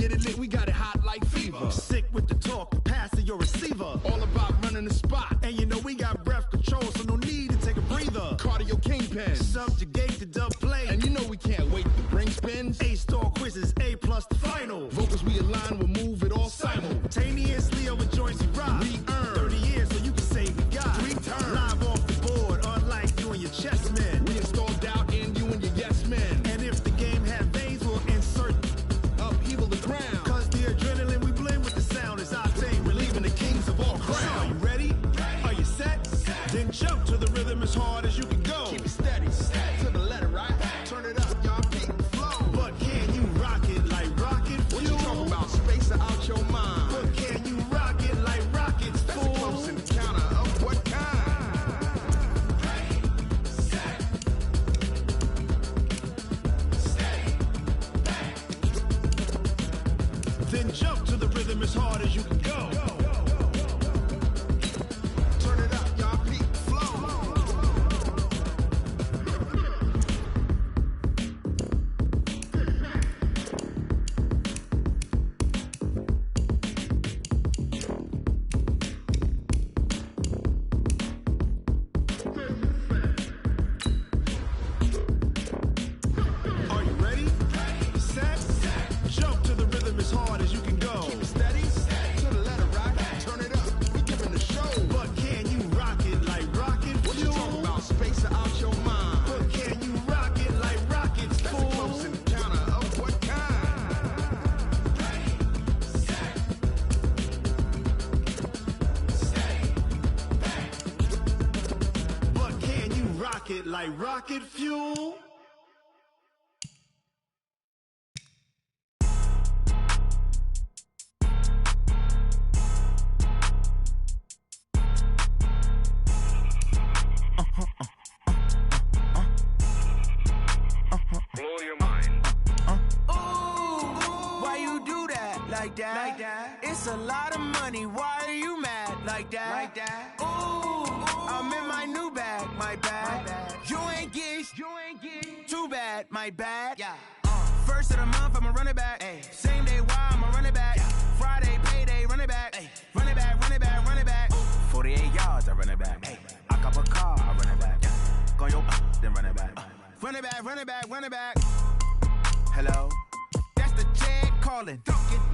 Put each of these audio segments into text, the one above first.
get it lit, we got it hot like fever. Sick with the talk, pass to your receiver. All about running the spot. And you know we got breath control, so no need to take a breather. Cardio kingpin. Subjugate the dub play. And you know we can't wait to bring spins. A-star quizzes, A+ the final. Vocals we align, we'll move it all simultaneously over joints we rock. We earn 30 years, so you can say we got 3 turns. Live off the board, unlike you and your chess men. We install doubt in you and your yes men. And if the game had veins, we'll insert upheaval the ground. Cause the adrenaline we blend with the sound is octane, relieving the kings of all crowns. So are you ready? Are you set? Then jump to the rhythm as hard as you can go. Keep it steady, to the letter, right? Turn it up, y'all, keep the flow. But can you rock it like rocket fuel? What you talking about? Space or out your mind? But can you rock it like rockets, That's fool? a close encounter of what kind? Then jump to the rhythm as hard as you can go. Turn it up, y'all, peak flow. Are you ready? Set? Jump to the rhythm as hard as you can go. Keep it steady, to the letter, right? Turn it up, we giving the show. But can you rock it like rocket What you fuel? talking about? Space or out your mind? But can you rock it like rockets, That's a fool? close encounter of what kind? But can you rock it like rocket fuel? Blow your mind. Why you do that like that? Like that? It's a lot of money. Why are you mad like that? Like that? I'm in my new bag, my bad. You ain't get too bad, my bad. Yeah. First of the month, I'ma run it back. Ay. Same day, why I'ma run it back. Yeah. Friday, payday, run it back. Ay. Run it back, run it back, run it back. 48 yards, I run it back. Ay. I cop a car, I run it back. Go yo, then run it back. Run it back, run it back, run it back. Hello? That's the check calling.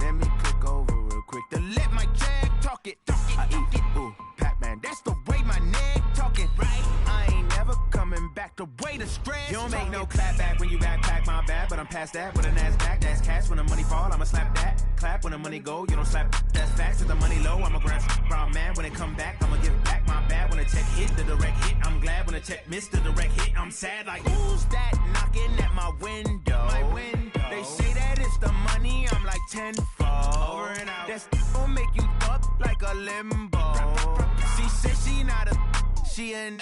Let me click over real quick to let my check talk it. I eat it, ooh, Pac-Man. That's the way my neck talking. Right? I ain't never coming back. The way the stress. You don't make no clap back when you backpack, my bad. But I'm past that with an ass back. That's cash. When the money fall, I'ma slap that. Clap when the money go, you don't slap. That's facts. With the money low, I'ma grab brown man. When it come back, I'ma give back my bad. When the check hit, the direct hit. I'm glad when the check missed the direct hit. I'm sad like, who's that knocking at my window? My window. They say that it's the money, I'm like tenfold. Over and out. That's gon' make you up like a limbo. She said she not a, she an.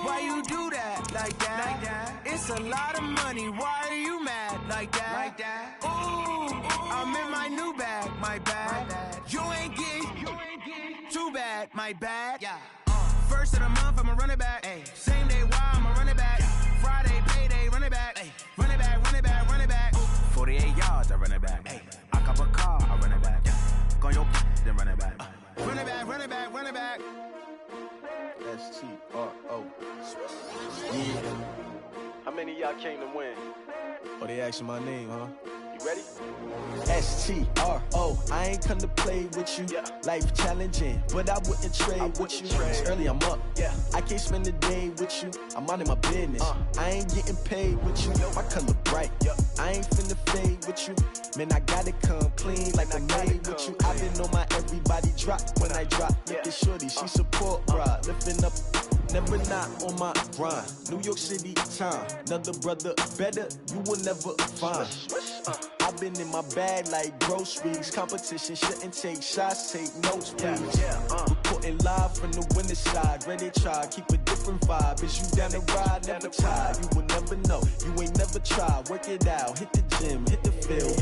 Why you do that like that? Like that? It's a lot of money. Why are you mad like that? Like that? I'm in my new bag, my bad. You ain't get too bad, my bad. Yeah. First of the month, I'ma run it back. Ay. Same day, why I'ma run it back. Friday, payday, run it back. Ay. Run it back, run it back, run it back. 48 yards, I run it back. Ay. I cop a car, I run it back. Go yo, then run it back. Run it back, run it back, run it back. S-T-R-O. Yeah. How many of y'all came to win? Oh, they asking my name, huh? You ready? S-T-R-O. I ain't come to play with you. Yeah. Life challenging, but I wouldn't trade with you. It's early, I'm up. Yeah. I can't spend the day with you. I'm minding my business. I ain't getting paid with you. My color bright. I ain't finna fade with you. Man, I gotta come clean like I'm made with you. I've been on my everybody drop when I drop. Look at shorty, she support ride. Lifting up, never not on my grind. New York City time. Another brother better, you will never find. I've been in my bag like groceries. Competition shouldn't take shots, take notes, please. Reporting live from the winter side. Ready to try, keep a different vibe. Is you down the ride, never tired. You will never know, you ain't never tried. Work it out, hit the gym, hit the field.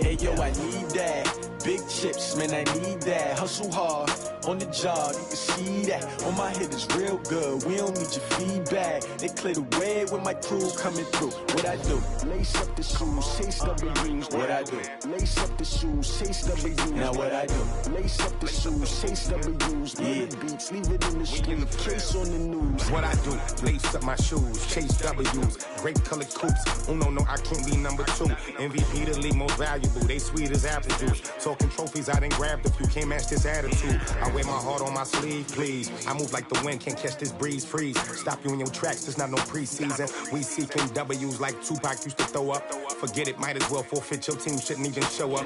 Hey yo, I need that. Big chips, man, I need that. Hustle hard, on the job, you can see that. On my head is real good, we don't need your feedback. They clear the way with my crew coming through. What I do? Lace up the shoes, chase W's. What I do? Lace up the shoes, chase W's. Now what I do? Lace up the shoes, chase W's. Yeah. Beats, leave it in the street, case on the news. What I do? Lace up my shoes, chase W's. Great colored coops. Oh no, I can't be number 2. MVP the league most valuable. They sweet as apple juice. Talking trophies, I didn't grab the few. Can't match this attitude. I wear my heart on my sleeve, please. I move like the wind, can't catch this breeze, freeze. Stop you in your tracks, there's not no preseason. We seeking W's like Tupac used to throw up. Forget it, might as well forfeit. Your team shouldn't even show up.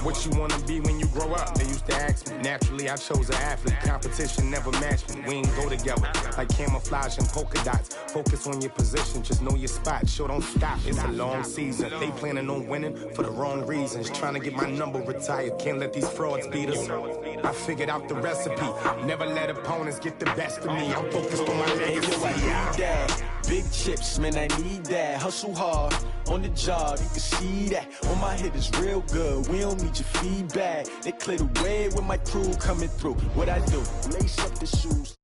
What you wanna be when you grow up? They used to ask me. Naturally, I chose an athlete. Competition never matched me. We ain't go together like camouflage and polka dots. Focus on your position, just know your spot. Sure, don't stop. It's a long season. They planning on winning for the wrong reasons. Trying to get my number retired. Can't let these frauds beat us. I figured out the recipe. Never let opponents get the best of me. I'm focused on my legacy. Big chips, man, I need that. Hustle hard on the job, you can see that. On my head is real good, we don't need your feedback. They clear the way with my crew coming through. What I do? Lace up the shoes.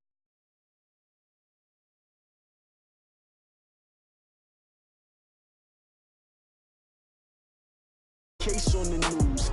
Case on the news.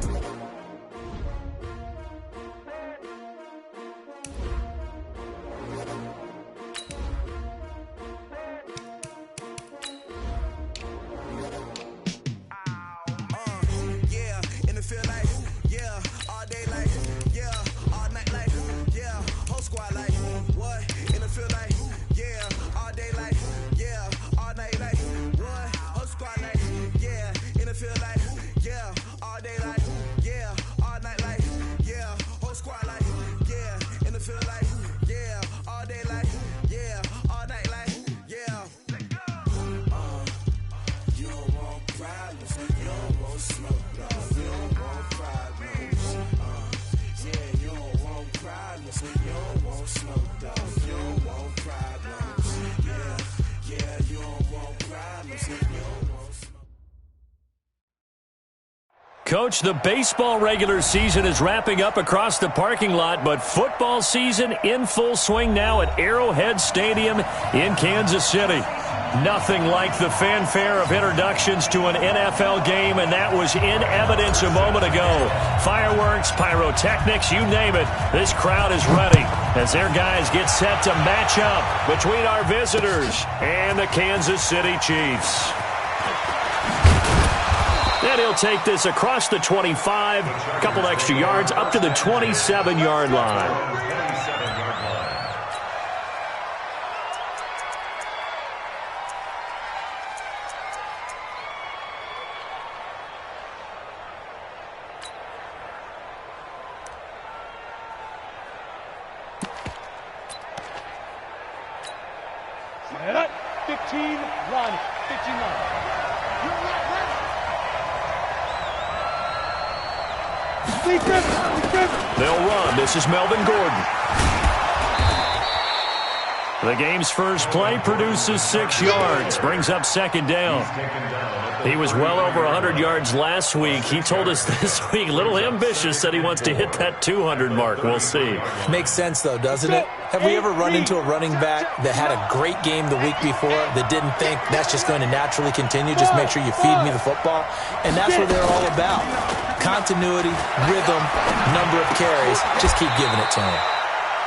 Coach, the baseball regular season is wrapping up across the parking lot, but football season in full swing now at Arrowhead Stadium in Kansas City. Nothing like the fanfare of introductions to an NFL game, and that was in evidence a moment ago. Fireworks, pyrotechnics, you name it. This crowd is ready as their guys get set to match up between our visitors and the Kansas City Chiefs. And he'll take this across the 25, a couple extra yards, up to the 27-yard line. Set up, 15, run, 59. They'll run. This is Melvin Gordon. The game's first play produces 6 yards, brings up second down. He was well over 100 yards last week. He told us this week, a little ambitious, said he wants to hit that 200 mark. We'll see. Makes sense, though, doesn't it? Have we ever run into a running back that had a great game the week before that didn't think that's just going to naturally continue? Just make sure you feed me the football. And that's what they're all about. Continuity, rhythm, number of carries. Just keep giving it to him.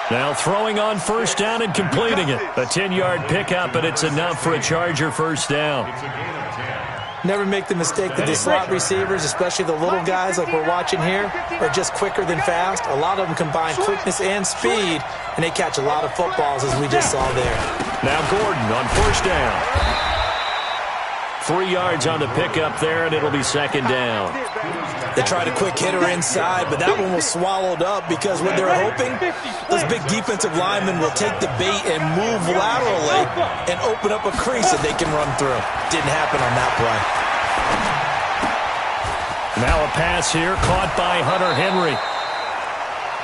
Now throwing on first down and completing it. A 10-yard pickup, and it's enough for a Charger first down. Never make the mistake that the slot receivers, especially the little guys like we're watching here, are just quicker than fast. A lot of them combine quickness and speed, and they catch a lot of footballs, as we just saw there. Now Gordon on first down. 3 yards on the pickup there, and it'll be second down. They tried a quick hitter inside, but that one was swallowed up because what they're hoping, those big defensive linemen will take the bait and move laterally and open up a crease that they can run through. Didn't happen on that play. Now a pass here caught by Hunter Henry.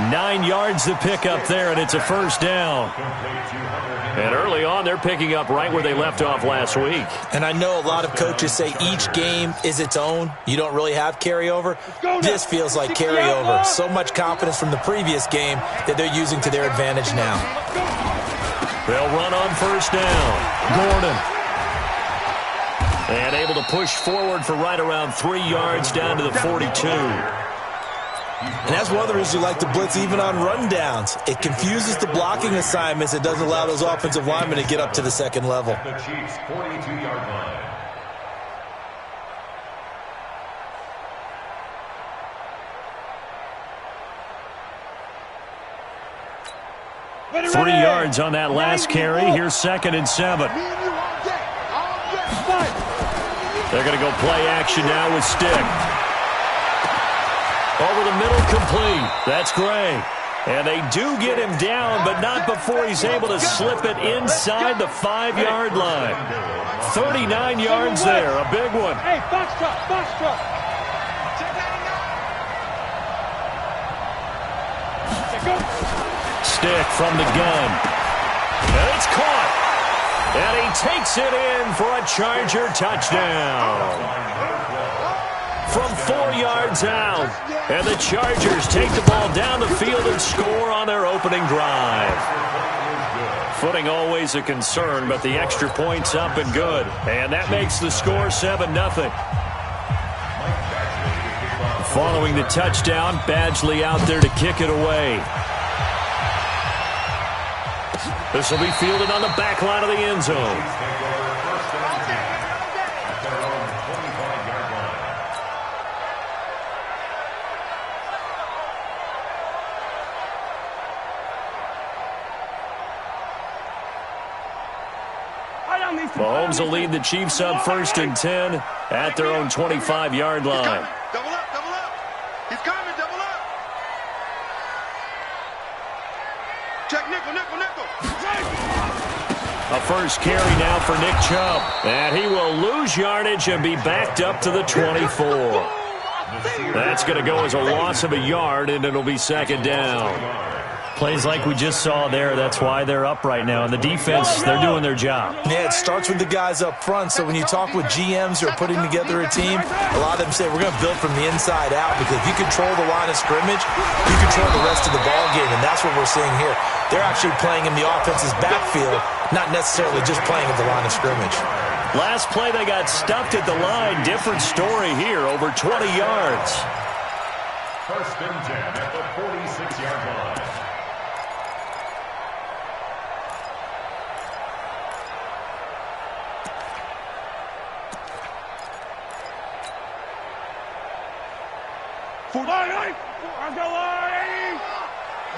9 yards to pick up there, and it's a first down. And early on, they're picking up right where they left off last week. And I know a lot of coaches say each game is its own. You don't really have carryover. This feels like carryover. So much confidence from the previous game that they're using to their advantage now. They'll run on first down. Gordon. And able to push forward for right around 3 yards down to the 42. And that's one of the reasons you like to blitz even on rundowns. It confuses the blocking assignments. It doesn't allow those offensive linemen to get up to the second level. The Chiefs' 42-yard line. 3 yards on that last carry. Here's 2nd and 7. They're going to go play action now with Stick. Over the middle, complete. That's Gray. And they do get him down, but not before he's able to slip it inside the 5-yard line. 39 yards there, a big one. Hey, box truck. Stick from the gun. And it's caught. And he takes it in for a Charger touchdown. From 4 yards out. And the Chargers take the ball down the field and score on their opening drive. Footing always a concern, but the extra point's up and good. And that makes the score 7-0. Following the touchdown, Badgley out there to kick it away. This will be fielded on the back line of the end zone. Mahomes will lead the Chiefs up 1st and 10 at their own 25-yard line. Double up. He's coming, double up. Check nickel. A first carry now for Nick Chubb. And he will lose yardage and be backed up to the 24. That's going to go as a loss of a yard, and it'll be 2nd down. Plays like we just saw there, that's why they're up right now. And the defense, they're doing their job. Yeah, it starts with the guys up front. So when you talk with GMs who are putting together a team, a lot of them say we're going to build from the inside out, because if you control the line of scrimmage, you control the rest of the ball game, and that's what we're seeing here. They're actually playing in the offense's backfield, not necessarily just playing at the line of scrimmage. Last play, they got stuffed at the line. Different story here, over 20 yards. 1st and 10 at the 46-yard line.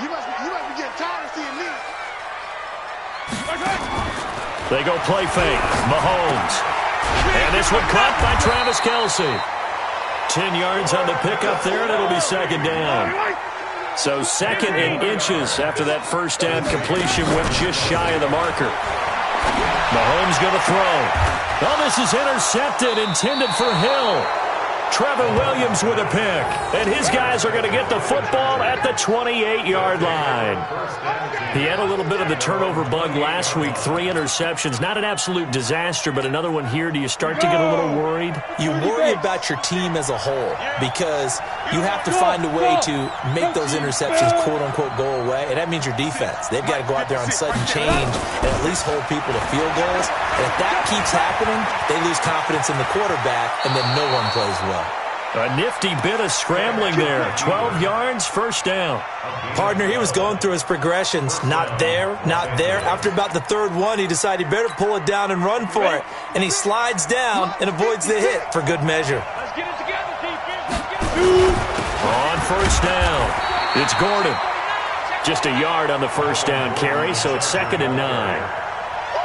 You must be getting tired of seeing me. They go play fake. Mahomes. And this one caught by Travis Kelce. 10 yards on the pickup there, and it'll be 2nd down. So 2nd and inches after that first down completion went just shy of the marker. Mahomes going to throw. Oh, this is intercepted, intended for Hill. Trevor Williams with a pick. And his guys are going to get the football at the 28-yard line. He had a little bit of the turnover bug last week. 3 interceptions. Not an absolute disaster, but another one here. Do you start to get a little worried? You worry about your team as a whole, because you have to find a way to make those interceptions, quote-unquote, go away. And that means your defense. They've got to go out there on sudden change and at least hold people to field goals. And if that keeps happening, they lose confidence in the quarterback, and then no one plays well. A nifty bit of scrambling there. 12 yards, first down. Partner, he was going through his progressions. Not there, not there. After about the 3rd one, he decided he better pull it down and run for it. And he slides down and avoids the hit for good measure. Let's get it together, defense. On first down, it's Gordon. Just a yard on the first down carry, so it's 2nd and 9.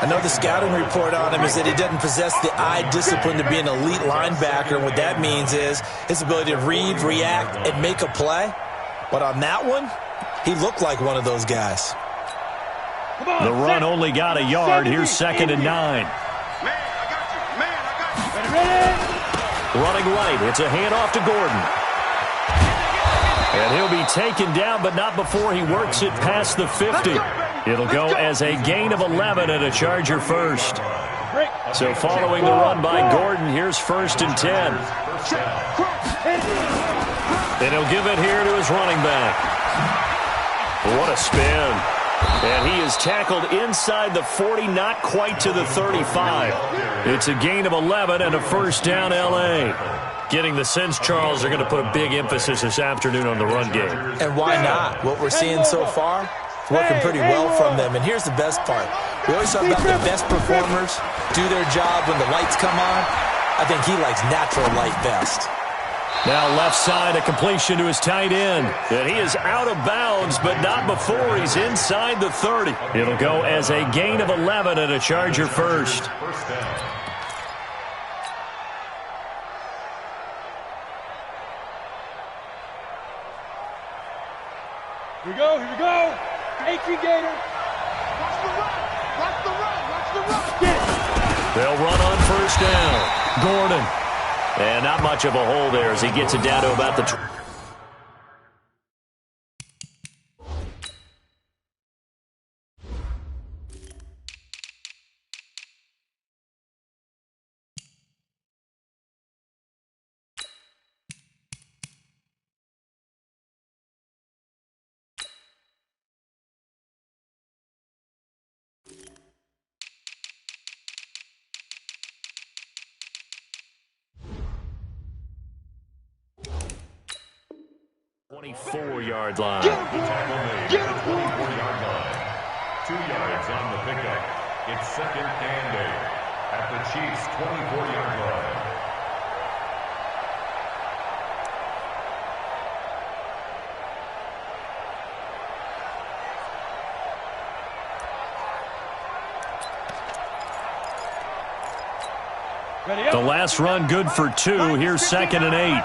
I know the scouting report on him is that he doesn't possess the eye discipline to be an elite linebacker. And what that means is his ability to read, react, and make a play. But on that one, he looked like one of those guys. The run only got a yard. Here's 2nd and 9. Man, I got you. Running right. It's a handoff to Gordon. And he'll be taken down, but not before he works it past the 50. It'll go as a gain of 11 and a Charger first. So following the run by Gordon, here's 1st and 10. And he'll give it here to his running back. What a spin. And he is tackled inside the 40, not quite to the 35. It's a gain of 11 and a first down, L.A. Getting the sense, Charles, they're going to put a big emphasis this afternoon on the run game. And why not? What we're seeing so far, it's working pretty well from them. And here's the best part. We always talk about the best performers do their job when the lights come on. I think he likes natural light best. Now left side, a completion to his tight end. And he is out of bounds, but not before he's inside the 30. It'll go as a gain of 11 and a Charger first. Here we go, here we go. 18 Gator. Watch the run, watch the run, watch the run. They'll run on first down. Gordon. And not much of a hole there as he gets it down to about the 24-yard line. The tackle made at the 24-yard line. 2 yards on the pickup. It's 2nd and 8 at the Chiefs' 24-yard line. The last run good for 2. Here's 2nd and 8.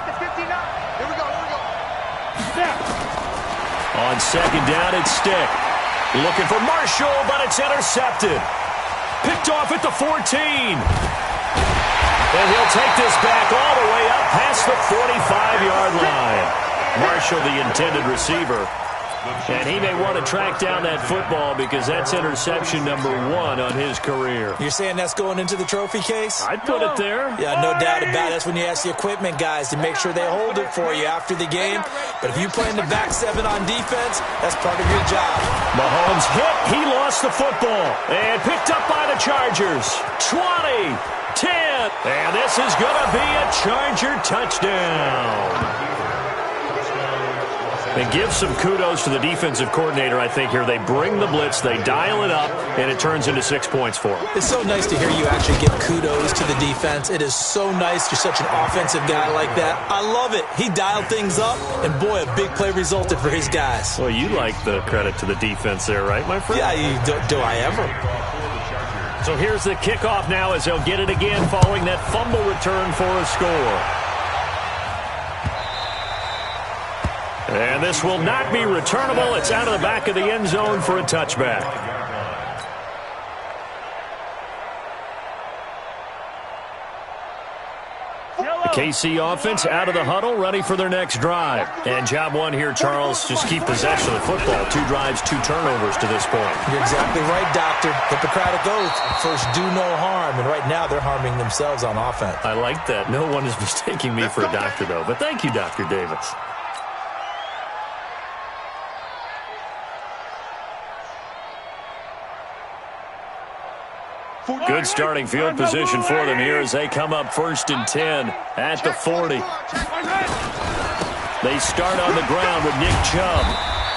On 2nd down, it's Stick. Looking for Marshall, but it's intercepted. Picked off at the 14. And he'll take this back all the way up past the 45-yard line. Marshall, the intended receiver. And he may want to track down that football because that's interception number 1 on his career. You're saying that's going into the trophy case? I'd put it there. Yeah, no doubt about it. That's when you ask the equipment guys to make sure they hold it for you after the game. But if you play in the back 7 on defense, that's part of your job. Mahomes hit. He lost the football. And picked up by the Chargers. 20, 10. And this is going to be a Charger touchdown. And give some kudos to the defensive coordinator, I think, here. They bring the blitz, they dial it up, and it turns into 6 points for them. It's so nice to hear you actually give kudos to the defense. It is so nice. You're such an offensive guy like that. I love it. He dialed things up, and boy, a big play resulted for his guys. Well, you like the credit to the defense there, right, my friend? Yeah, do I ever? So here's the kickoff now as they'll get it again following that fumble return for a score. And this will not be returnable. It's out of the back of the end zone for a touchback. The KC offense out of the huddle, ready for their next drive. And job 1 here, Charles, just keep possession of the football. 2 drives, 2 turnovers to this point. You're exactly right, Doctor. Hippocratic oath. First, do no harm. And right now, they're harming themselves on offense. I like that. No one is mistaking me for a doctor, though. But thank you, Dr. Davis. Good starting field position for them here as they come up 1st and 10 at the 40. They start on the ground with Nick Chubb.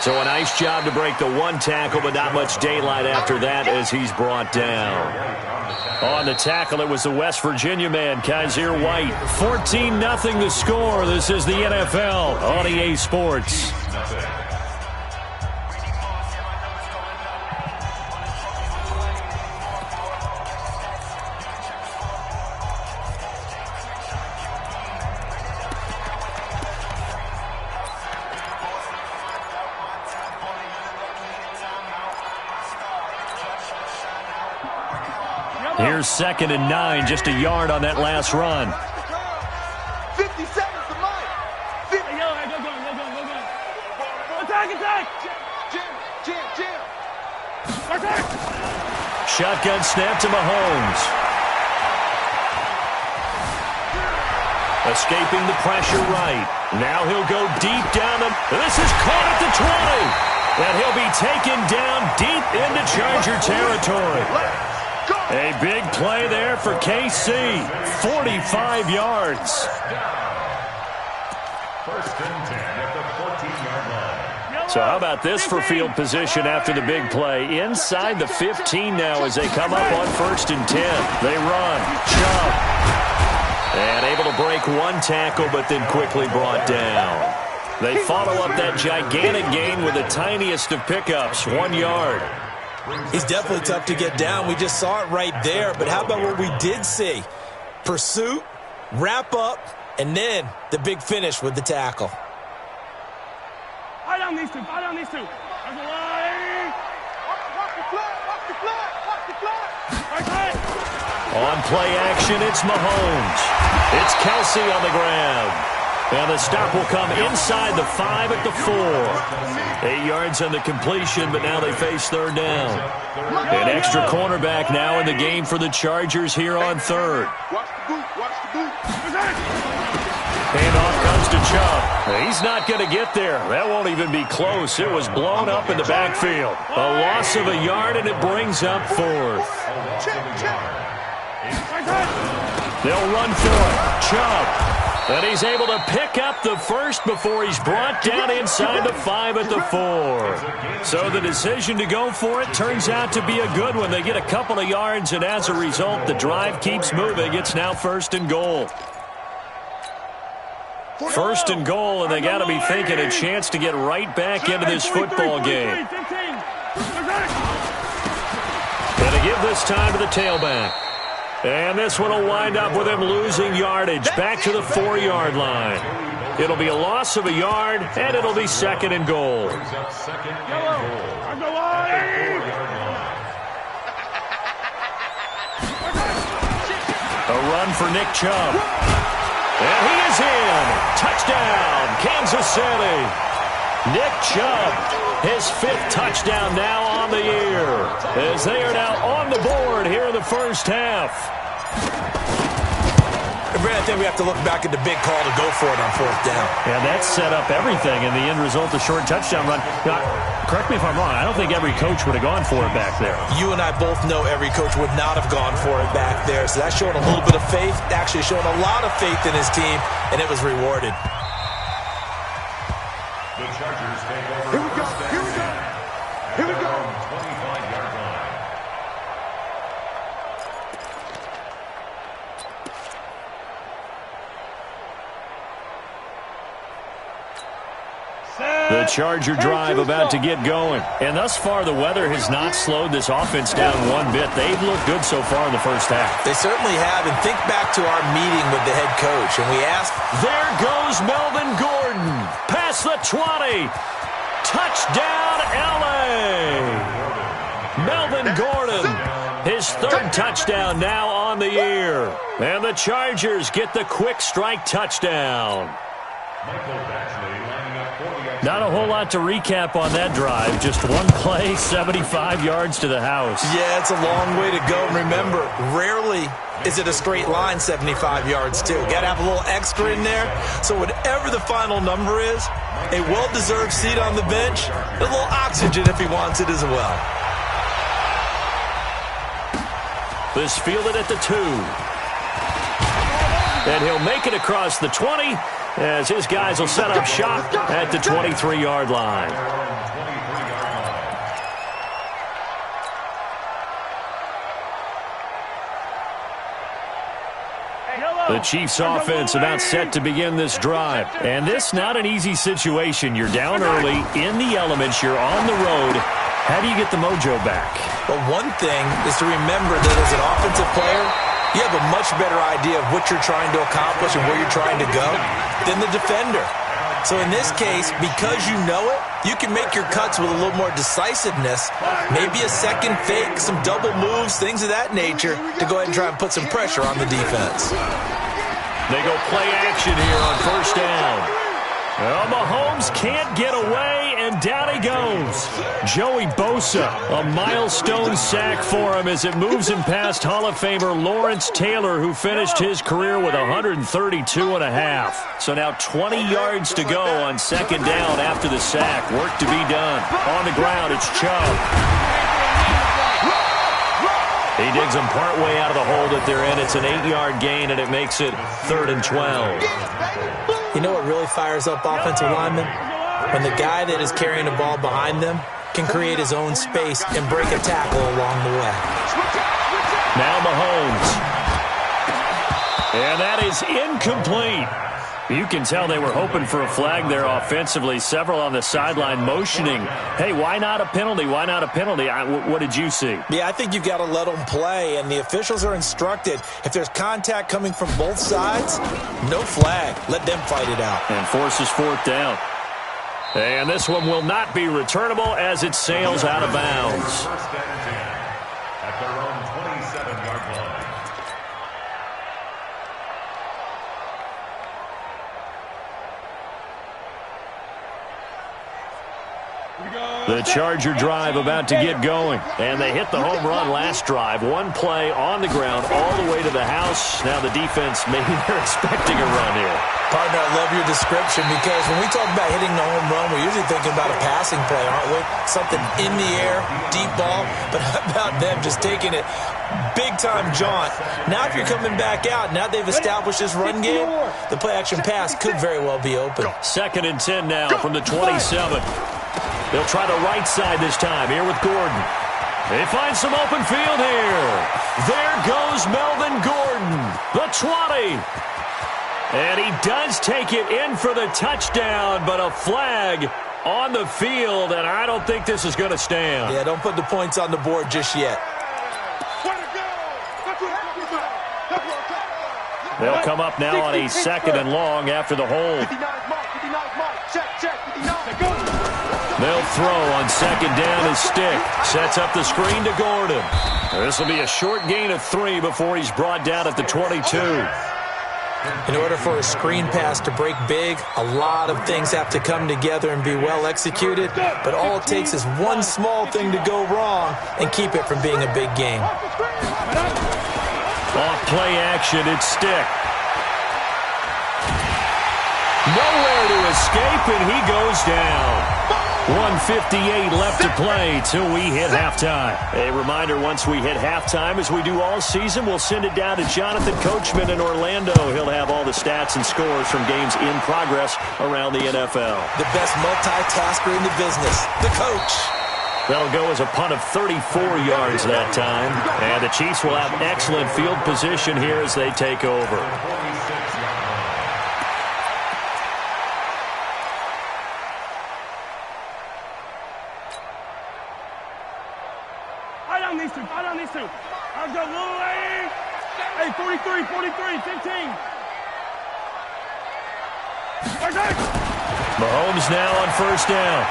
So a nice job to break the 1 tackle, but not much daylight after that as he's brought down. On the tackle, it was the West Virginia man, Kaiser White. 14-0 the score. This is the NFL on EA Sports. Here's 2nd and 9, just a yard on that last run. 50 seconds to mine. 50. Shotgun snap to Mahomes. Escaping the pressure right. Now he'll go deep down. This is caught at the 20. And he'll be taken down deep into Charger territory. A big play there for KC. 45 yards. First and 10 at the 14-yard line. So how about this for field position after the big play? Inside the 15 now as they come up on 1st and 10. They run. Chubb. And able to break one tackle, but then quickly brought down. They follow up that gigantic gain with the tiniest of pickups, 1 yard. He's definitely tough to get down. We just saw it right there. But how about what we did see? Pursuit, wrap up, and then the big finish with the tackle. Eye down these two. Eye down these two. That's a line. Watch the flat. Watch the flat. Watch the flat. Right. On play action, it's Mahomes. It's Kelsey on the ground. And the stop will come inside the 5 at the 4. 8 yards on the completion, but now they face 3rd down. An extra cornerback now in the game for the Chargers here on 3rd. Watch the boot. Watch the boot. Handoff comes to Chubb. He's not going to get there. That won't even be close. It was blown up in the backfield. A loss of a yard, and it brings up 4th. They'll run for it. Chubb. And he's able to pick up the first before he's brought down inside the 5 at the 4. So the decision to go for it turns out to be a good one. They get a couple of yards, and as a result, the drive keeps moving. It's now 1st and goal. 1st and goal, and they got to be thinking a chance to get right back into this football game. And to give this time to the tailback. And this one will wind up with him losing yardage back to the 4-yard line. It'll be a loss of a yard, and it'll be 2nd and goal. A run for Nick Chubb. And he is in. Touchdown, Kansas City. Nick Chubb, his 5th touchdown now on the year, as they are now on the board here in the first half. I think we have to look back at the big call to go for it on 4th down. Yeah, that set up everything, and the end result, a short touchdown run. Now, correct me if I'm wrong, I don't think every coach would have gone for it back there. You and I both know every coach would not have gone for it back there, so that's showing a little bit of faith, actually showing a lot of faith in his team, and it was rewarded. The Chargers take over. Here we go. Here we go. Here we go. 25-yard line. The Charger drive about to get going. And thus far, the weather has not slowed this offense down one bit. They've looked good so far in the first half. They certainly have. And think back to our meeting with the head coach. And we asked, there goes Melvin Gordon. Past the 20. Touchdown, L.A. Melvin Gordon. His 3rd touchdown now on the year. And the Chargers get the quick strike touchdown. Not a whole lot to recap on that drive. Just one play, 75 yards to the house. Yeah, it's a long way to go. Remember, rarely is it a straight line 75 yards, too. Got to have a little extra in there. So whatever the final number is, a well-deserved seat on the bench, a little oxygen if he wants it as well. This fielded at the 2. And he'll make it across the 20 as his guys will set up shop at the 23-yard line. The Chiefs offense about set to begin this drive. And this not an easy situation. You're down early, in the elements, you're on the road. How do you get the mojo back? Well, one thing is to remember that as an offensive player, you have a much better idea of what you're trying to accomplish and where you're trying to go than the defender. So in this case, because you know it, you can make your cuts with a little more decisiveness, maybe a second fake, some double moves, things of that nature, to go ahead and try and put some pressure on the defense. They go play action here on 1st down. Well, Mahomes can't get away, and down he goes. Joey Bosa, a milestone sack for him as it moves him past Hall of Famer Lawrence Taylor, who finished his career with 132.5. So now 20 yards to go on second down after the sack. Work to be done. On the ground, it's Chubb. He digs him partway out of the hole that they're in. It's an 8-yard gain, and it makes it 3rd and 12. You know what really fires up offensive linemen? When the guy that is carrying the ball behind them can create his own space and break a tackle along the way. Now Mahomes. And that is incomplete. You can tell they were hoping for a flag there offensively. Several on the sideline motioning, hey, why not a penalty? Why not a penalty? What did you see? Yeah, I think you've got to let them play, and the officials are instructed, if there's contact coming from both sides, no flag. Let them fight it out. And forces 4th down. And this one will not be returnable as it sails out of bounds. First and 10 at their own 27-yard line. The Charger drive about to get going. And they hit the home run last drive. One play on the ground all the way to the house. Now the defense, maybe they're expecting a run here. Partner, I love your description because when we talk about hitting the home run, we're usually thinking about a passing play, aren't we? Something in the air, deep ball. But how about them just taking it big-time jaunt? Now if you're coming back out, now they've established this run game, the play-action pass could very well be open. 2nd and 10 now from the 27. They'll try the right side this time here with Gordon. They find some open field here. There goes Melvin Gordon, the 20. And he does take it in for the touchdown, but a flag on the field, and I don't think this is going to stand. Yeah, don't put the points on the board just yet. They'll come up now on a 2nd and long after the hold. They'll throw on 2nd down as Stick sets up the screen to Gordon. This will be a short gain of 3 before he's brought down at the 22. In order for a screen pass to break big, a lot of things have to come together and be well executed, but all it takes is one small thing to go wrong and keep it from being a big game. Off play action, it's Stick. Nowhere to escape, and he goes down. 1:58 left to play till we hit halftime. A reminder, once we hit halftime, as we do all season, we'll send it down to Jonathan Coachman in Orlando. He'll have all the stats and scores from games in progress around the NFL. The best multitasker in the business, the coach. That'll go as a punt of 34 yards that time. And the Chiefs will have excellent field position here as they take over. I've got little lane. Hey, 43, 15. Mahomes now on 1st down.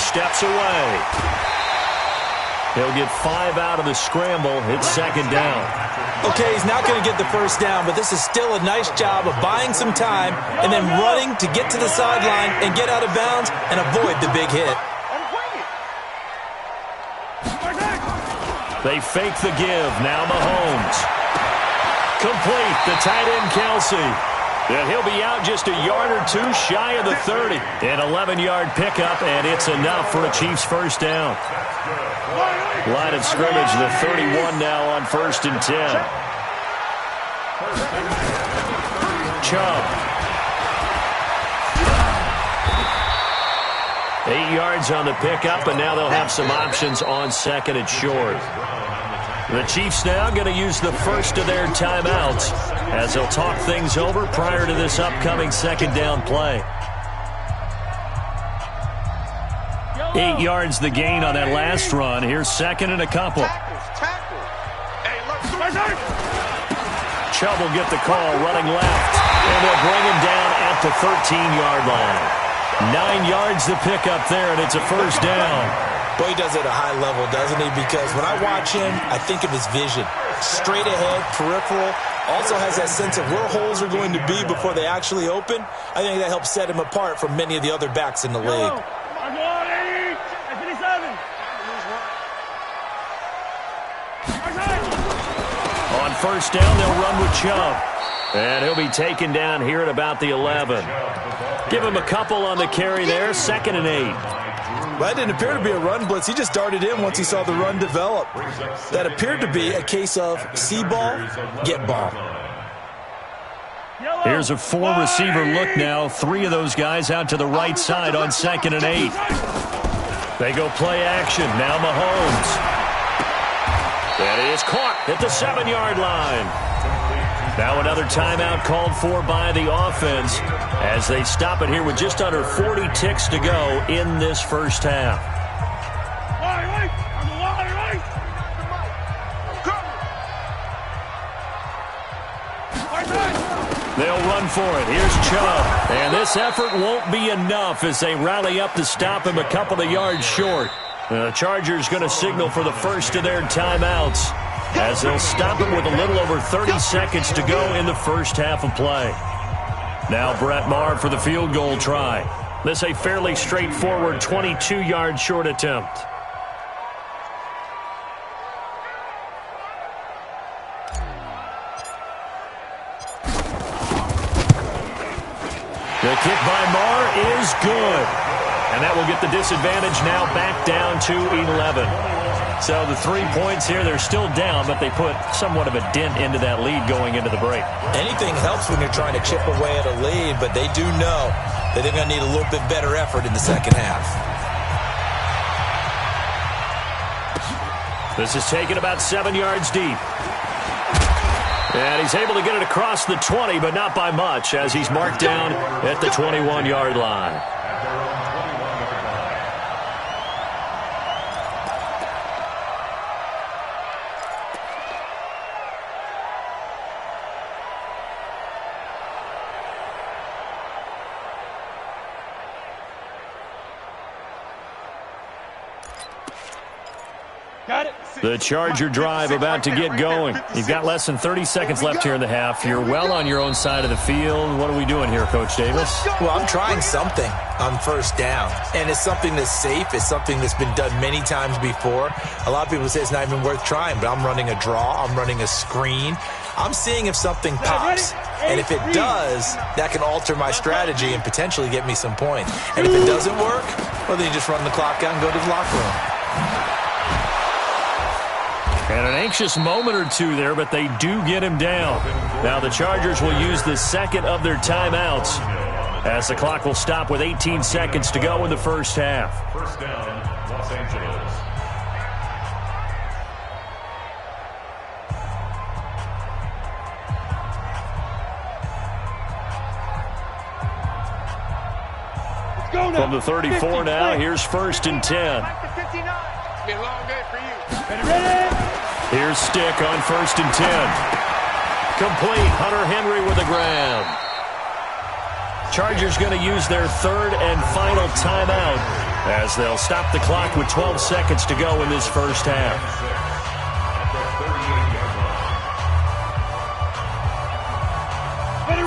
Steps away. He'll get 5 out of the scramble. It's 2nd down. Okay, he's not going to get the 1st down, but this is still a nice job of buying some time and then running to get to the sideline and get out of bounds and avoid the big hit. They fake the give. Now Mahomes. Complete. The tight end, Kelsey. And he'll be out just a yard or 2 shy of the 30. An 11-yard pickup, and it's enough for a Chiefs 1st down. Line of scrimmage, the 31 now on 1st and 10. Chubb. 8 yards on the pickup, and now they'll have some options on 2nd and short. The Chiefs now going to use the first of their timeouts as they'll talk things over prior to this upcoming 2nd down play. 8 yards the gain on that last run. Here's 2nd and a couple. Chubb will get the call running left, and they'll bring him down at the 13-yard line. 9 yards the pickup there, and it's a 1st down. Boy, he does it at a high level, doesn't he? Because when I watch him, I think of his vision. Straight ahead, peripheral, Also has that sense of where holes are going to be before they actually open. I think that helps set him apart from many of the other backs in the league. On first down, they'll run with Chubb. And he'll be taken down here at about the 11. Give him a couple on the carry there, 2nd and 8. Well, that didn't appear to be a run blitz. He just darted in once he saw the run develop. That appeared to be a case of see ball, get ball. Here's a 4-receiver look now. 3 of those guys out to the right side on 2nd and 8. They go play action. Now Mahomes. And it is caught at the 7-yard line. Now another timeout called for by the offense as they stop it here with just under 40 ticks to go in this first half. They'll run for it. Here's Chubb. And this effort won't be enough as they rally up to stop him a couple of yards short. The Chargers going to signal for the first of their timeouts as they'll stop him with a little over 30 seconds to go in the first half of play. Now Brett Maher for the field goal try. This a fairly straightforward 22-yard short attempt. The kick by Maher is good. And that will get the disadvantage now back down to 11. So the 3 points here, they're still down, but they put somewhat of a dent into that lead going into the break. Anything helps when you're trying to chip away at a lead, but they do know that they're going to need a little bit better effort in the second half. This is taken about 7 yards deep. And he's able to get it across the 20, but not by much, as he's marked down at the 21-yard line. The Charger drive about to get going. You've got less than 30 seconds left here in the half. You're well on your own side of the field. What are we doing here, Coach Davis? Well, I'm trying something on first down, and it's something that's safe. It's something that's been done many times before. A lot of people say it's not even worth trying, but I'm running a draw. I'm running a screen. I'm seeing if something pops, and if it does, that can alter my strategy and potentially get me some points. And if it doesn't work, well, then you just run the clock out and go to the locker room. And an anxious moment or two there, but they do get him down. Now the Chargers will use the second of their timeouts as the clock will stop with 18 seconds to go in the first half. First down, Los Angeles. From the 34 now, here's 1st and 10. Be a long day for you. Ready? Here's Stick on 1st and 10. Complete. Hunter Henry with a grab. Chargers going to use their 3rd and final timeout as they'll stop the clock with 12 seconds to go in this first half.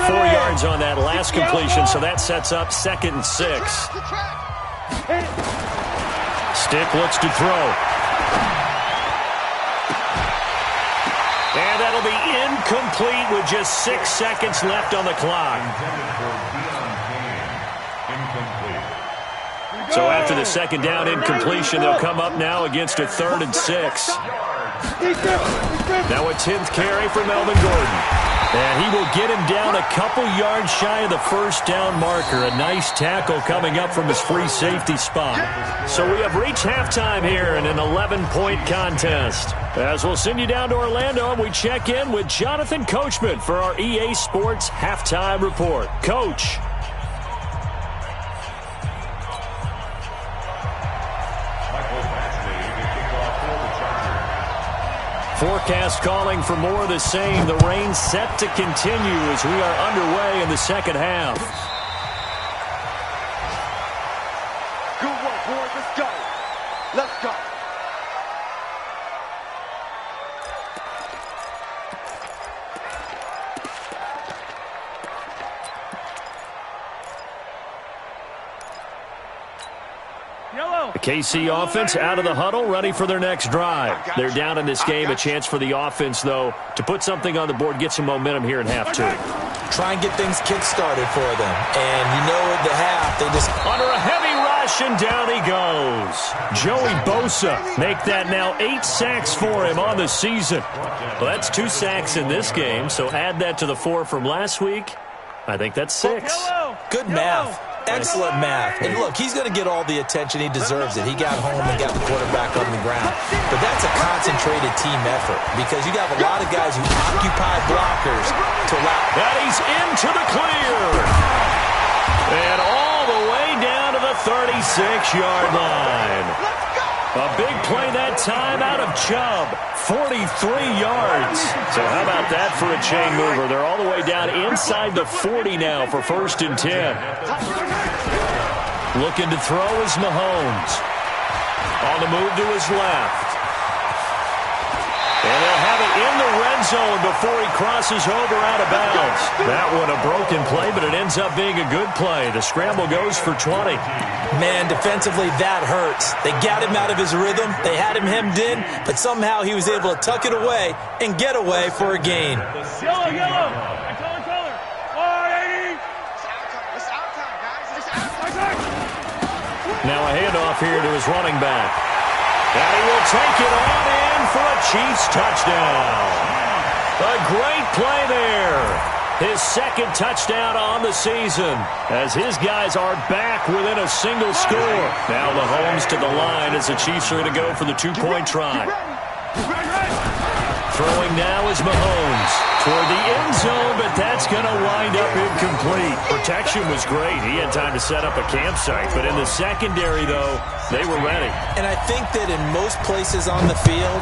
4 yards on that last completion, so that sets up 2nd and 6. Stick looks to throw. And that'll be incomplete with just 6 seconds left on the clock. So after the second down incompletion, they'll come up now against a 3rd and 6. Now a 10th carry for Melvin Gordon. And he will get him down a couple yards shy of the first down marker. A nice tackle coming up from his free safety spot. So we have reached halftime here in an 11-point contest. As we'll send you down to Orlando, and we check in with Jonathan Coachman for our EA Sports Halftime Report. Coach. Forecast calling for more of the same. The rain set to continue as we are underway in the second half. Good work, boys. Let's go. Let's go. The KC offense out of the huddle, ready for their next drive. They're down in this game. A chance for the offense, though, to put something on the board, get some momentum here in half two. Try and get things kick-started for them. And you know at the half, they just... Under a heavy rush, and down he goes. Joey Bosa make that now 8 sacks for him on the season. Well, that's 2 sacks in this game, so add that to the 4 from last week. I think that's 6. Good math. Excellent math. And look, he's going to get all the attention. He deserves it. He got home and got the quarterback on the ground. But that's a concentrated team effort because you got a lot of guys who occupy blockers to allow. And he's into the clear. And all the way down to the 36-yard line. A big play that time out of Chubb. 43 yards. So how about that for a chain mover? They're all the way down inside the 40 now for 1st and 10. Looking to throw is Mahomes. On the move to his left. And they'll have it in the red zone before he crosses over out of bounds. That one a broken play, but it ends up being a good play. The scramble goes for 20. Man, defensively, that hurts. They got him out of his rhythm. They had him hemmed in, but somehow he was able to tuck it away and get away for a gain. Yellow, yellow. Color. 480. It's out time, guys. It's out time. Now a handoff here to his running back. And he will take it on in for a Chiefs touchdown. A great play there. His 2nd touchdown on the season as his guys are back within a single score. Now Mahomes to the line as the Chiefs are going to go for the 2-point try. Throwing now is Mahomes toward the end zone, but that's going to wind up incomplete. Protection was great. He had time to set up a campsite, but in the secondary, though, they were ready. And I think that in most places on the field,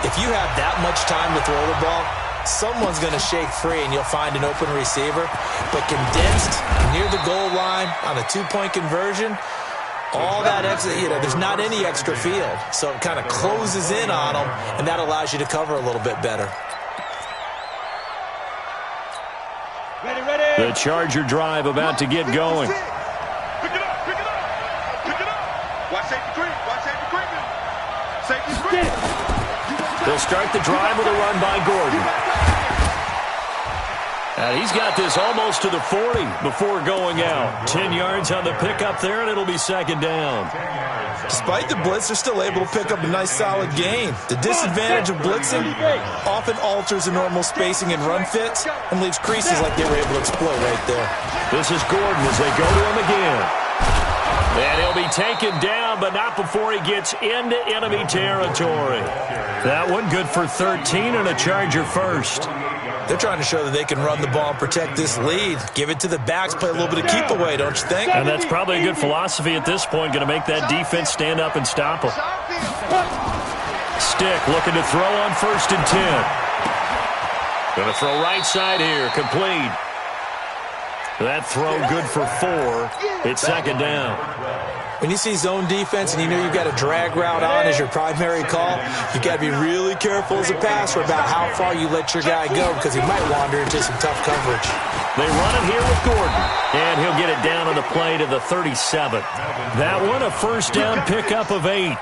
if you have that much time to throw the ball, someone's going to shake free and you'll find an open receiver. But condensed near the goal line on a 2-point conversion, all that extra, there's not any extra field. So it kind of closes in on them, and that allows you to cover a little bit better. The Charger drive about to get going. Pick it up, pick it up, pick it up. Watch safety creep, watch safety creeping. Safety creep. They'll start the drive with a run by Gordon. And he's got this almost to the 40 before going out. 10 yards on the pickup there, and it'll be 2nd down. Despite the blitz, they're still able to pick up a nice solid gain. The disadvantage of blitzing often alters the normal spacing and run fits and leaves creases like they were able to exploit right there. This is Gordon as they go to him again. And he'll be taken down, but not before he gets into enemy territory. That one good for 13 and a Charger first. They're trying to show that they can run the ball and protect this lead. Give it to the backs, play a little bit of keep away, don't you think? And that's probably a good philosophy at this point, going to make that defense stand up and stop them. Stick looking to throw on 1st and 10. Going to throw right side here, complete. That throw good for 4. It's 2nd down. When you see zone defense and you know you've got a drag route on as your primary call, you've got to be really careful as a passer about how far you let your guy go because he might wander into some tough coverage. They run it here with Gordon, and he'll get it down on the play to the 37. That one a 1st down pickup of 8.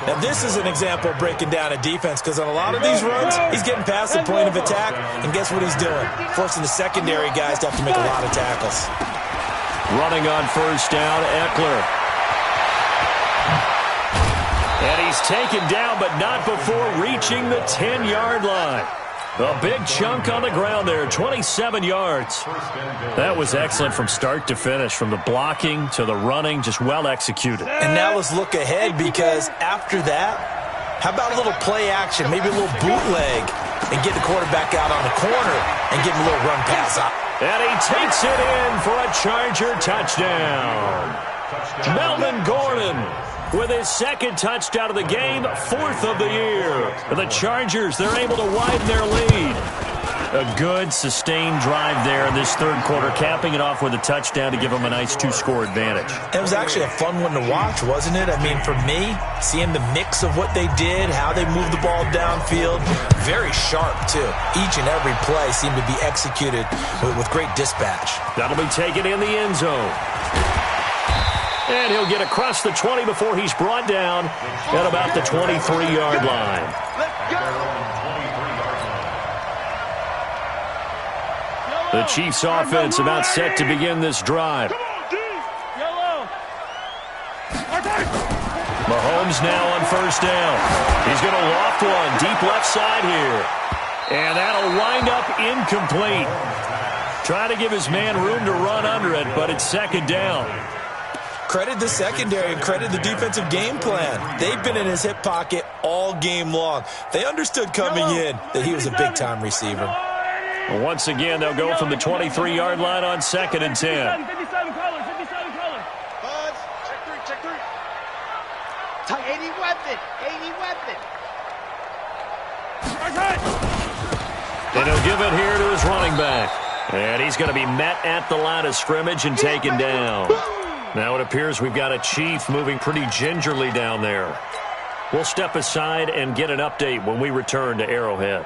Now this is an example of breaking down a defense because on a lot of these runs, he's getting past the point of attack, and guess what he's doing? Forcing the secondary guys to have to make a lot of tackles. Running on 1st down, Eckler. And he's taken down, but not before reaching the 10-yard line. A big chunk on the ground there, 27 yards. That was excellent from start to finish, from the blocking to the running, just well executed. And now let's look ahead because after that, how about a little play action, maybe a little bootleg, and get the quarterback out on the corner and give him a little run pass out. And he takes it in for a Charger touchdown. Melvin Gordon with his 2nd touchdown of the game, 4th of the year. The Chargers, they're able to widen their lead. A good, sustained drive there in this 3rd quarter, capping it off with a touchdown to give them a nice 2-score advantage. It was actually a fun one to watch, wasn't it? I mean, for me, seeing the mix of what they did, how they moved the ball downfield, very sharp, too. Each and every play seemed to be executed with great dispatch. That'll be taken in the end zone. And he'll get across the 20 before he's brought down at about the 23-yard line. The Chiefs offense about set to begin this drive. Mahomes now on first down. He's going to loft one deep left side here. And that'll wind up incomplete. Trying to give his man room to run under it, but it's second down. Credit the secondary and credit the defensive game plan. They've been in his hip pocket all game long. They understood coming in that he was a big-time receiver. Once again, they'll go from the 23-yard line on second and 10. 57 colors. Buzz, check three. 80 weapon. And he'll give it here to his running back. And he's going to be met at the line of scrimmage and taken down. Now it appears we've got a Chief moving pretty gingerly down there. We'll step aside and get an update when we return to Arrowhead.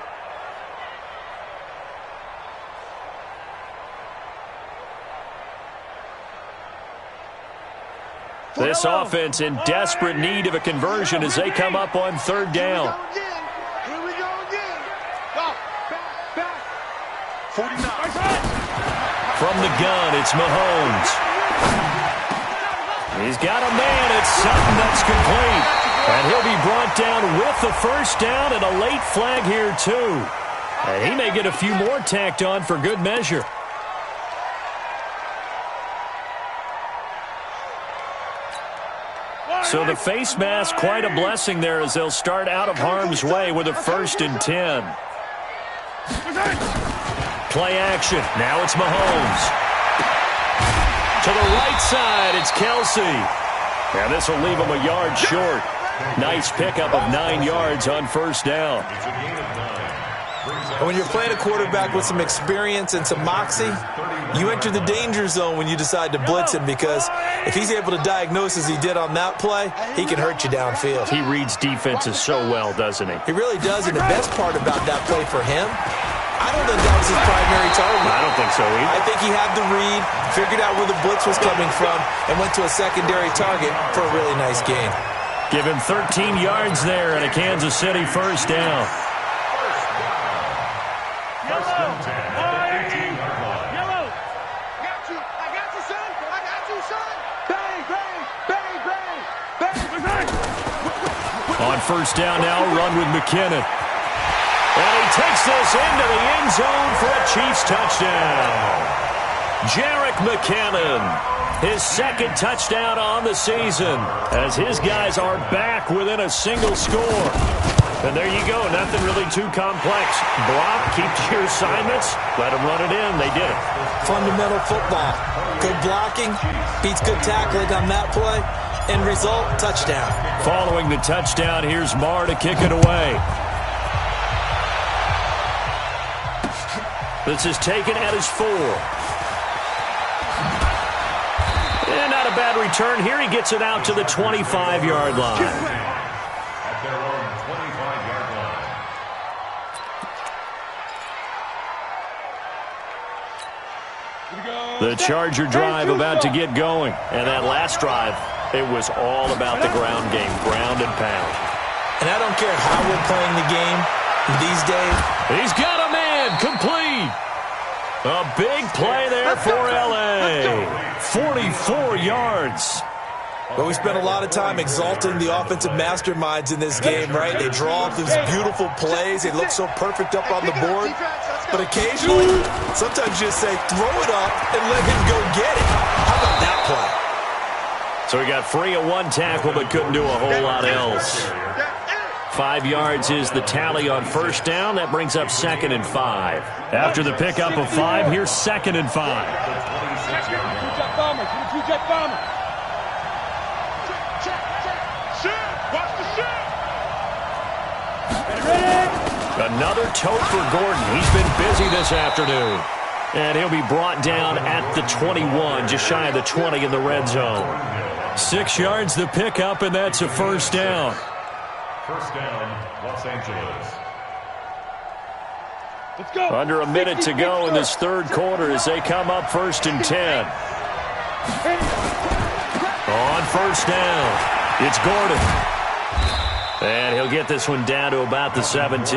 This offense in desperate need of a conversion as they come up on third down. Here we go again. Go. Back. 49. From the gun, it's Mahomes. He's got a man. It's Sutton that's complete. And he'll be brought down with the first down and a late flag here, too. And he may get a few more tacked on for good measure. So the face mask, quite a blessing there as they'll start out of harm's way with a 1st and 10. Play action. Now it's Mahomes. To the right side, it's Kelsey. And this will leave him a yard short. Nice pickup of 9 yards on first down. And when you're playing a quarterback with some experience and some moxie, you enter the danger zone when you decide to blitz him, because if he's able to diagnose as he did on that play, he can hurt you downfield. He reads defenses so well, doesn't he? He really does, and the best part about that play for him, I don't think that was his primary target. I don't think so either. I think he had the read, figured out where the blitz was coming from, and went to a secondary target for a really nice gain. Give him 13 yards there and a Kansas City first down. On first down now, run with McKinnon. And he takes this into the end zone for a Chiefs touchdown. Jerick McKinnon, his second touchdown on the season, as his guys are back within a single score. And there you go, nothing really too complex. Block, keep to your assignments, let them run it in. They did it. Fundamental football. Good blocking, beats good tackling on that play. End result, touchdown. Following the touchdown, here's Marr to kick it away. This is taken at his 4. And not a bad return here. He gets it out to the 25-yard line. At their own 25-yard line. The Charger drive about to get going. And that last drive, it was all about the ground game, ground and pound. And I don't care how we're playing the game these days. He's got a man, complete. A big play there for L.A. 44 yards. But we spent a lot of time exalting the offensive masterminds in this game, right? They draw up these beautiful plays. They look so perfect up on the board. But occasionally, sometimes you just say, throw it up and let him go get it. How about that play? So he got free of one tackle but couldn't do a whole lot else. 5 yards is the tally on first down. That brings up 2nd and 5. After the pickup of 5, here's 2nd and 5. Two-jet bomber. Watch the shot. Another tote for Gordon. He's been busy this afternoon. And he'll be brought down at the 21, just shy of the 20 in the red zone. 6 yards the pickup, and that's a first down. First down, Los Angeles. Let's go. Under a minute to go in this third quarter as they come up 1st and 10. On on first down, it's Gordon. And he'll get this one down to about the 17.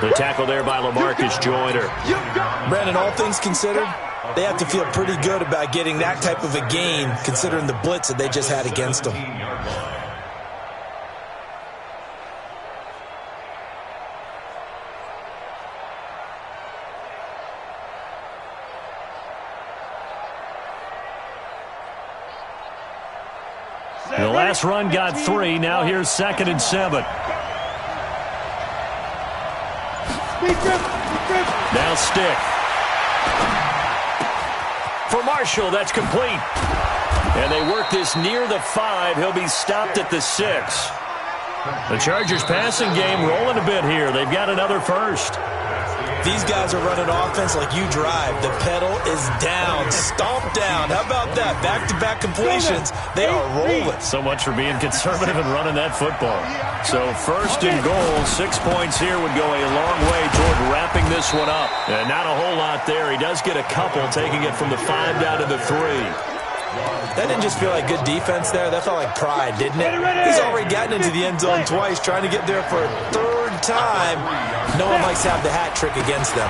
The tackle there by LaMarcus Joyner. Brandon, all things considered, they have to feel pretty good about getting that type of a gain considering the blitz that they just had against them. The last run got 3. Now here's 2nd and 7. Now stick. For Marshall, that's complete. And they work this near the 5. He'll be stopped at the 6. The Chargers passing game rolling a bit here. They've got another first. These guys are running offense like you drive. The pedal is down, stomped down. How about that? Back-to-back completions. They are rolling. So much for being conservative and running that football. So 1st and goal, 6 points here would go a long way toward wrapping this one up. And not a whole lot there. He does get a couple, taking it from the 5 down to the 3. That didn't just feel like good defense there. That felt like pride, didn't it? He's already gotten into the end zone twice, trying to get there for a 3rd time. No one likes to have the hat trick against them.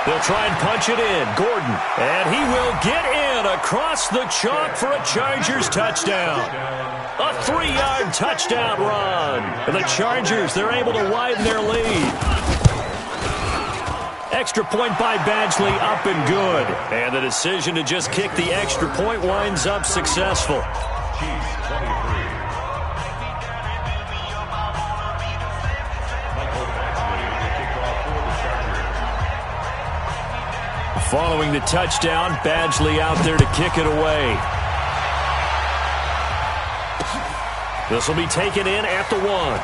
They'll try and punch it in. Gordon. And he will get in across the chalk for a Chargers touchdown. A 3-yard touchdown run. And the Chargers, they're able to widen their lead. Extra point by Badgley, up and good. And the decision to just kick the extra point winds up successful. Following the touchdown, Badgley out there to kick it away. This will be taken in at the 1.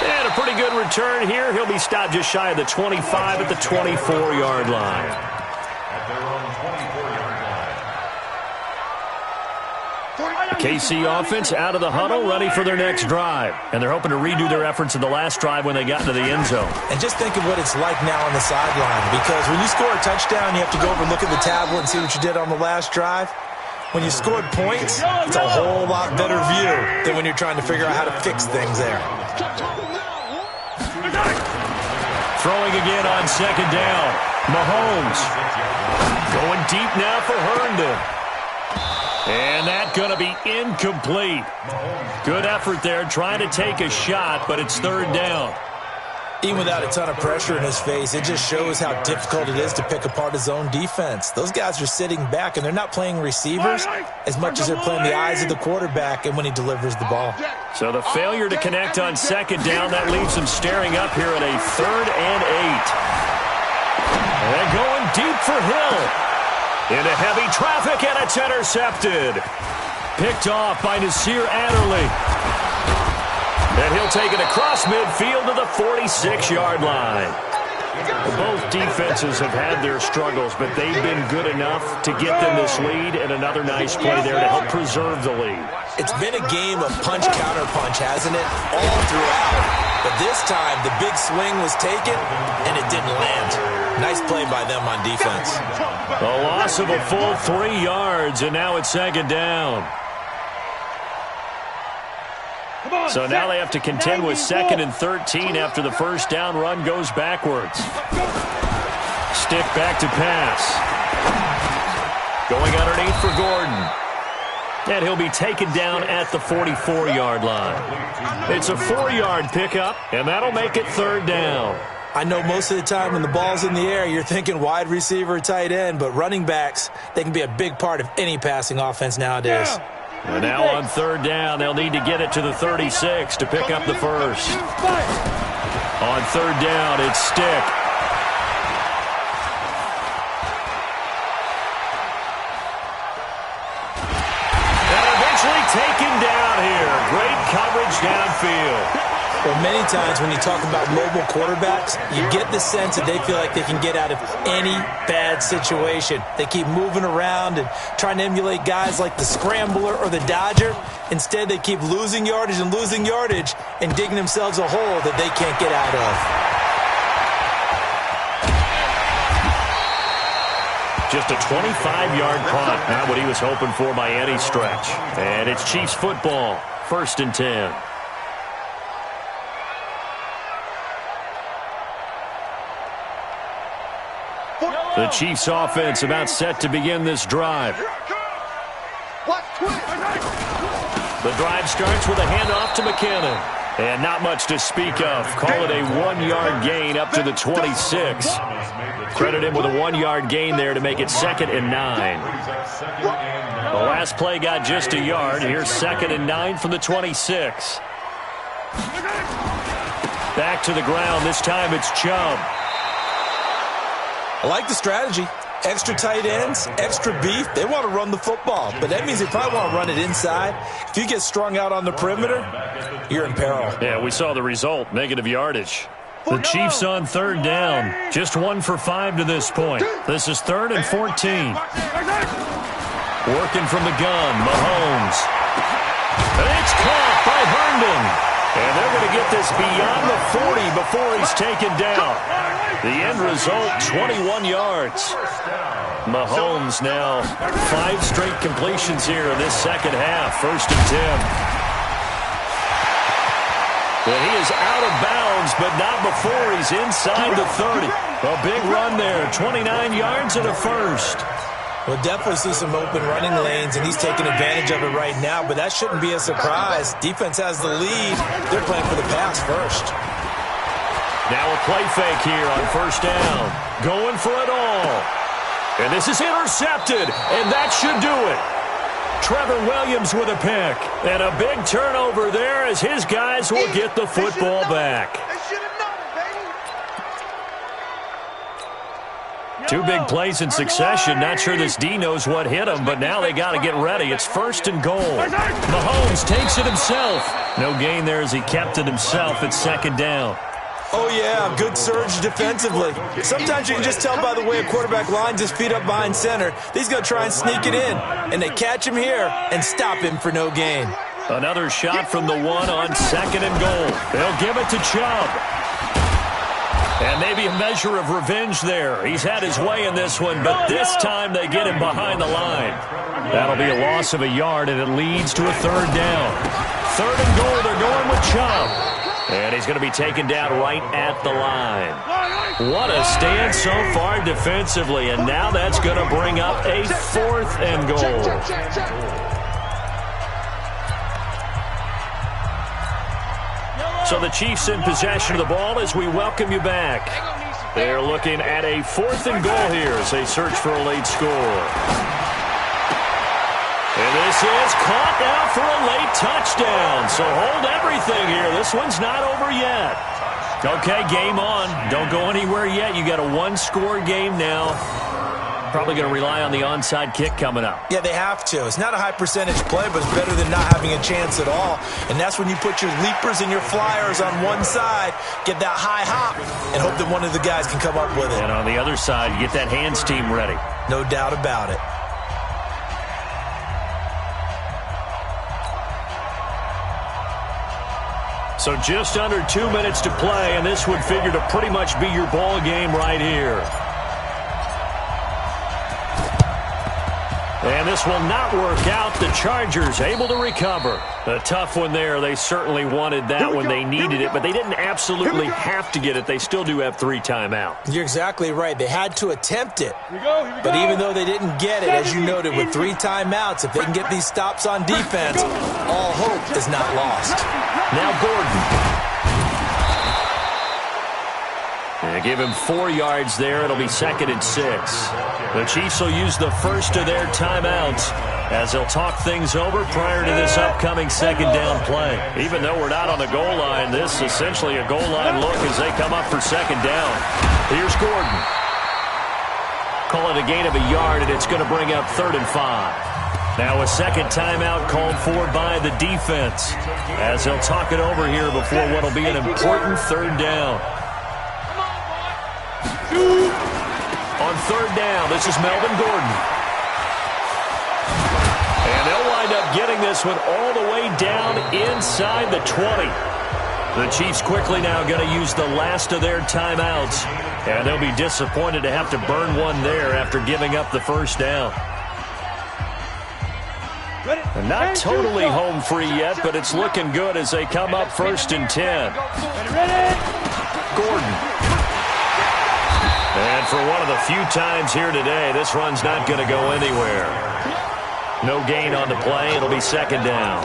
And a pretty good return here. He'll be stopped just shy of the 25 at the 24-yard line. The KC offense out of the huddle, ready for their next drive. And they're hoping to redo their efforts in the last drive when they got into the end zone. And just think of what it's like now on the sideline. Because when you score a touchdown, you have to go over and look at the tablet and see what you did on the last drive. When you scored points, it's a whole lot better view than when you're trying to figure out how to fix things there. Throwing again on 2nd down. Mahomes going deep now for Herndon. And that's going to be incomplete. Good effort there trying to take a shot, but it's 3rd down. Even without a ton of pressure in his face, it just shows how difficult it is to pick apart his own defense. Those guys are sitting back, and they're not playing receivers as much as they're playing the eyes of the quarterback and when he delivers the ball. So the failure to connect on 2nd down, that leaves them staring up here at a 3rd and 8. And going deep for Hill. Into heavy traffic, and it's intercepted. Picked off by Nasir Adderley. And he'll take it across midfield to the 46-yard line. Both defenses have had their struggles, but they've been good enough to get them this lead, and another nice play there to help preserve the lead. It's been a game of punch-counter-punch, hasn't it? All throughout. But this time, the big swing was taken, and it didn't land. Nice play by them on defense. A loss of a full 3 yards, and now it's 2nd down. So now they have to contend with 2nd and 13 after the first down run goes backwards. Stick back to pass. Going underneath for Gordon. And he'll be taken down at the 44-yard line. It's a 4-yard pickup, and that'll make it 3rd down. I know most of the time when the ball's in the air, you're thinking wide receiver, tight end, but running backs, they can be a big part of any passing offense nowadays. And now on 3rd down, they'll need to get it to the 36 to pick up the first. On 3rd down, it's Stick. And eventually taken down here. Great coverage downfield. Well, many times when you talk about mobile quarterbacks, you get the sense that they feel like they can get out of any bad situation. They keep moving around and trying to emulate guys like the Scrambler or the Dodger. Instead, they keep losing yardage and digging themselves a hole that they can't get out of. Just a 25-yard punt. Not what he was hoping for by any stretch. And it's Chiefs football. 1st and 10. The Chiefs offense about set to begin this drive. The drive starts with a handoff to McKinnon. And not much to speak of. Call it a 1-yard gain up to the 26. Credit him with a 1-yard gain there to make it 2nd and 9. The last play got just a yard. Here's 2nd and 9 from the 26. Back to the ground. This time it's Chubb. I like the strategy. Extra tight ends, extra beef. They want to run the football, but that means they probably want to run it inside. If you get strung out on the perimeter, you're in peril. Yeah, we saw the result, negative yardage. The Chiefs on 3rd down. Just 1 for 5 to this point. This is 3rd and 14. Working from the gun, Mahomes. And it's caught by Herndon. And they're going to get this beyond the 40 before he's taken down. The end result, 21 yards. Mahomes now 5 straight completions here in this second half. 1st and 10. But he is out of bounds, but not before he's inside the 30. A big run there, 29 yards and a first. We'll definitely see some open running lanes, and he's taking advantage of it right now, but that shouldn't be a surprise. Defense has the lead. They're playing for the pass first. Now a play fake here on 1st down. Going for it all. And this is intercepted, and that should do it. Trevor Williams with a pick. And a big turnover there as his guys will get the football back. 2 big plays in succession. Not sure this D knows what hit him, but now they got to get ready. It's 1st and goal. Mahomes takes it himself. No gain there as he kept it himself. It's 2nd down. Oh, yeah, good surge defensively. Sometimes you can just tell by the way a quarterback lines his feet up behind center. He's going to try and sneak it in, and they catch him here and stop him for no gain. Another shot from the 1 on 2nd and goal. They'll give it to Chubb. And maybe a measure of revenge there. He's had his way in this one, but this time they get him behind the line. That'll be a loss of a yard, and it leads to a 3rd down. 3rd and goal, they're going with Chubb. And he's going to be taken down right at the line. What a stand so far defensively, and now that's going to bring up a 4th and goal. So the Chiefs in possession of the ball as we welcome you back. They're looking at a 4th and goal here as they search for a late score. And this is caught now for a late touchdown. So hold everything here. This one's not over yet. Okay, game on. Don't go anywhere yet. You got a 1-score game now. Probably going to rely on the onside kick coming up. Yeah, they have to. It's not a high percentage play, but it's better than not having a chance at all. And that's when you put your leapers and your flyers on one side, get that high hop, and hope that one of the guys can come up with it. And on the other side, you get that hands team ready. No doubt about it. So just under 2 minutes to play, and this would figure to pretty much be your ball game right here. And this will not work out. The Chargers able to recover. A tough one there. They certainly wanted that when they needed it, but they didn't absolutely have to get it. They still do have 3 timeouts. You're exactly right. They had to attempt it. But even though they didn't get it, as you noted, with 3 timeouts, if they can get these stops on defense, all hope is not lost. Now Gordon. And give him 4 yards there. It'll be 2nd and 6. The Chiefs will use the first of their timeouts as they'll talk things over prior to this upcoming 2nd down play. Even though we're not on the goal line, this is essentially a goal line look as they come up for 2nd down. Here's Gordon. Call it a gain of a yard, and it's going to bring up 3rd and 5. Now a second timeout called for by the defense as they'll talk it over here before what will be an important 3rd down. On 3rd down, this is Melvin Gordon. And they'll wind up getting this one all the way down inside the 20. The Chiefs quickly now going to use the last of their timeouts, and they'll be disappointed to have to burn one there after giving up the first down. And not totally home free yet, but it's looking good as they come up 1st and 10. Gordon. And for one of the few times here today, this run's not going to go anywhere. No gain on the play. It'll be 2nd down.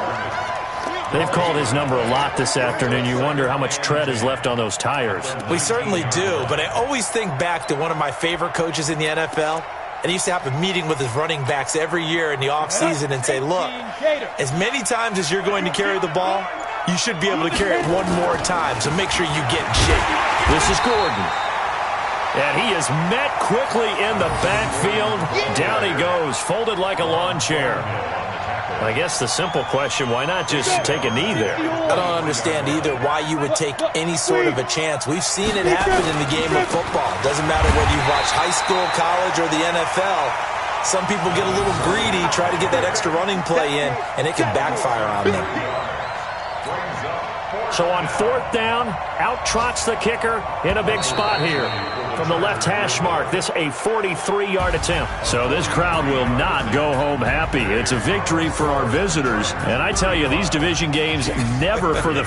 They've called his number a lot this afternoon. You wonder how much tread is left on those tires. We certainly do, but I always think back to one of my favorite coaches in the NFL. And he used to have a meeting with his running backs every year in the offseason and say, look, as many times as you're going to carry the ball, you should be able to carry it one more time, so make sure you get in shape. This is Gordon. And he is met quickly in the backfield. Down he goes, folded like a lawn chair. I guess the simple question, why not just take a knee there? I don't understand either why you would take any sort of a chance. We've seen it happen in the game of football. Doesn't matter whether you've watched high school, college, or the NFL. Some people get a little greedy, try to get that extra running play in, and it can backfire on them. So on 4th down, out trots the kicker in a big spot here. From the left hash mark, this a 43-yard attempt. So this crowd will not go home happy. It's a victory for our visitors. And I tell you, these division games never for the